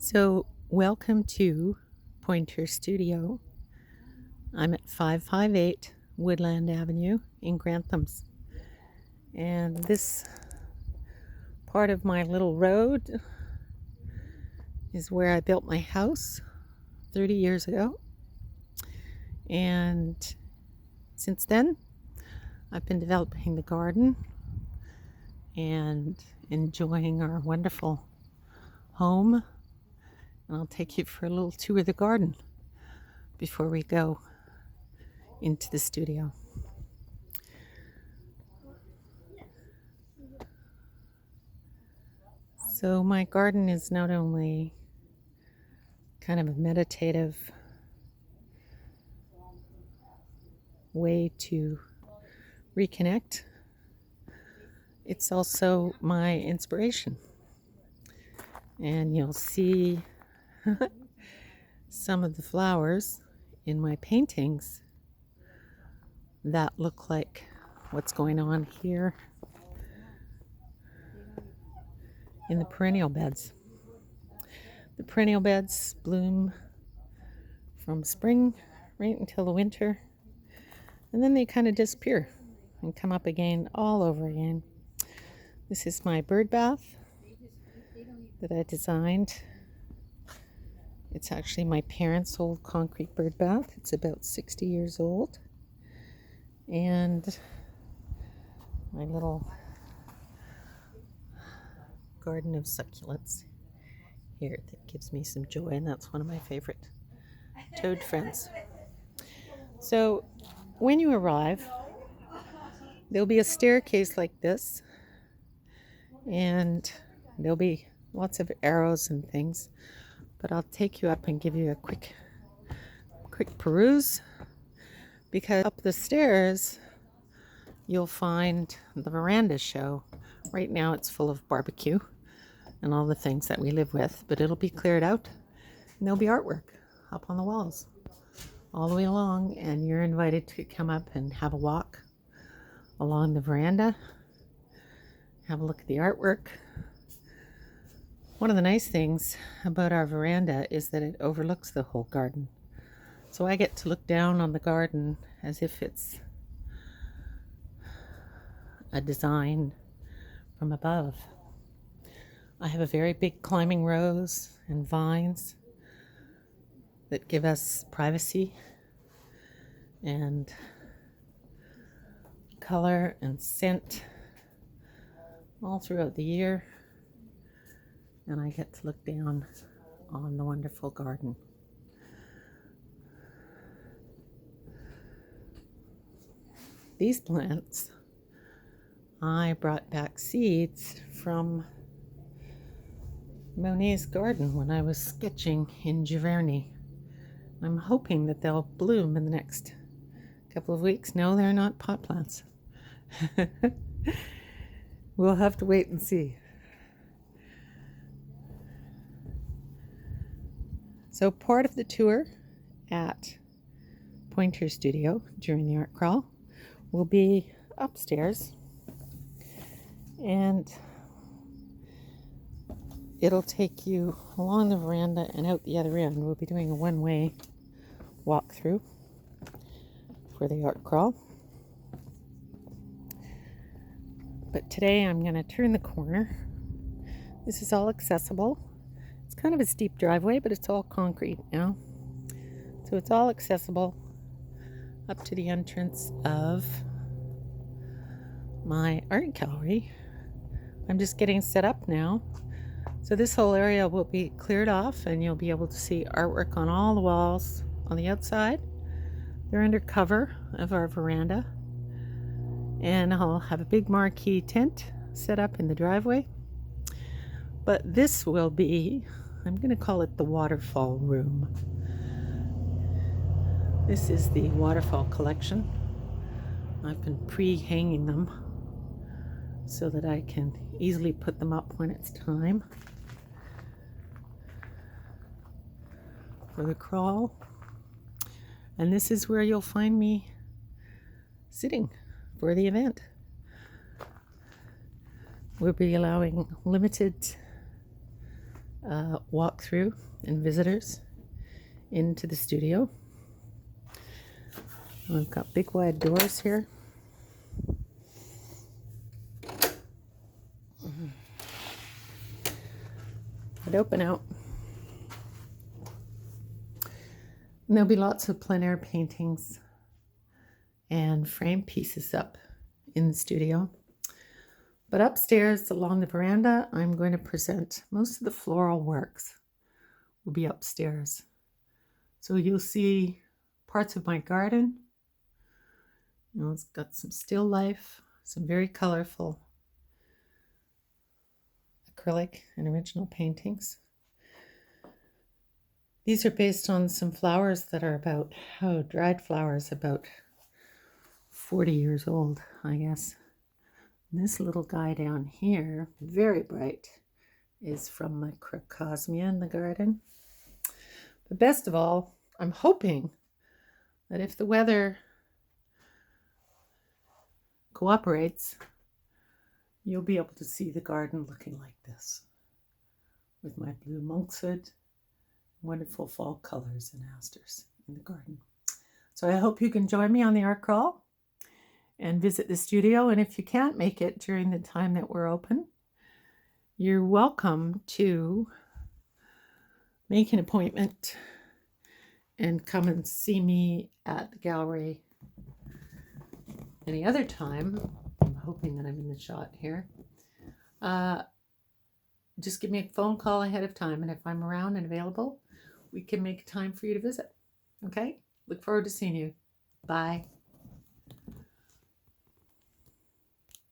So, welcome to Pointer Studio. I'm at 558 Woodland Avenue in Granthams. And this part of my little road is where I built my house 30 years ago. And since then, I've been developing the garden and enjoying our wonderful home. And I'll take you for a little tour of the garden before we go into the studio. So my garden is not only kind of a meditative way to reconnect, it's also my inspiration. And you'll see some of the flowers in my paintings that look like what's going on here in the perennial beds. The perennial beds bloom from spring right until the winter, and then they kind of disappear and come up again all over again. This is my bird bath that I designed. It's actually my parents' old concrete bird bath. It's about 60 years old. And my little garden of succulents here that gives me some joy, and that's one of my favorite toad friends. So when you arrive, there'll be a staircase like this, and there'll be lots of arrows and things, but I'll take you up and give you a quick peruse, because up the stairs you'll find the veranda show. Right now it's full of barbecue and all the things that we live with, but it'll be cleared out and there'll be artwork up on the walls all the way along, and you're invited to come up and have a walk along the veranda, have a look at the artwork. One of the nice things about our veranda is that it overlooks the whole garden. So I get to look down on the garden as if it's a design from above. I have a very big climbing rose and vines that give us privacy and color and scent all throughout the year. And I get to look down on the wonderful garden. These plants, I brought back seeds from Monet's garden when I was sketching in Giverny. I'm hoping that they'll bloom in the next couple of weeks. No, they're not pot plants. We'll have to wait and see. So part of the tour at Pointer Studio during the art crawl will be upstairs, and it'll take you along the veranda and out the other end. We'll be doing a one-way walkthrough for the art crawl. But today I'm going to turn the corner. This is all accessible. It's kind of a steep driveway, but it's all concrete now. So it's all accessible up to the entrance of my art gallery. I'm just getting set up now. So this whole area will be cleared off, and you'll be able to see artwork on all the walls on the outside. They're under cover of our veranda. And I'll have a big marquee tent set up in the driveway. But this will be, I'm going to call it the waterfall room. This is the waterfall collection. I've been pre-hanging them so that I can easily put them up when it's time for the crawl. And this is where you'll find me sitting for the event. We'll be allowing limited walkthrough and visitors into the studio. We've got big wide doors here. That open out. And there'll be lots of plein air paintings and frame pieces up in the studio. But upstairs along the veranda, I'm going to present most of the floral works will be upstairs. So you'll see parts of my garden. You know, it's got some still life, some very colorful acrylic and original paintings. These are based on some flowers that are about, dried flowers about 40 years old, I guess. And this little guy down here, very bright, is from my crocosmia in the garden. But best of all, I'm hoping that if the weather cooperates, you'll be able to see the garden looking like this, with my blue monkshood, wonderful fall colors and asters in the garden. So I hope you can join me on the art crawl and visit the studio. And if you can't make it during the time that we're open, you're welcome to make an appointment and come and see me at the gallery any other time. I'm hoping that I'm in the shot here. Just give me a phone call ahead of time, and if I'm around and available, we can make time for you to visit. Okay? Look forward to seeing you. Bye.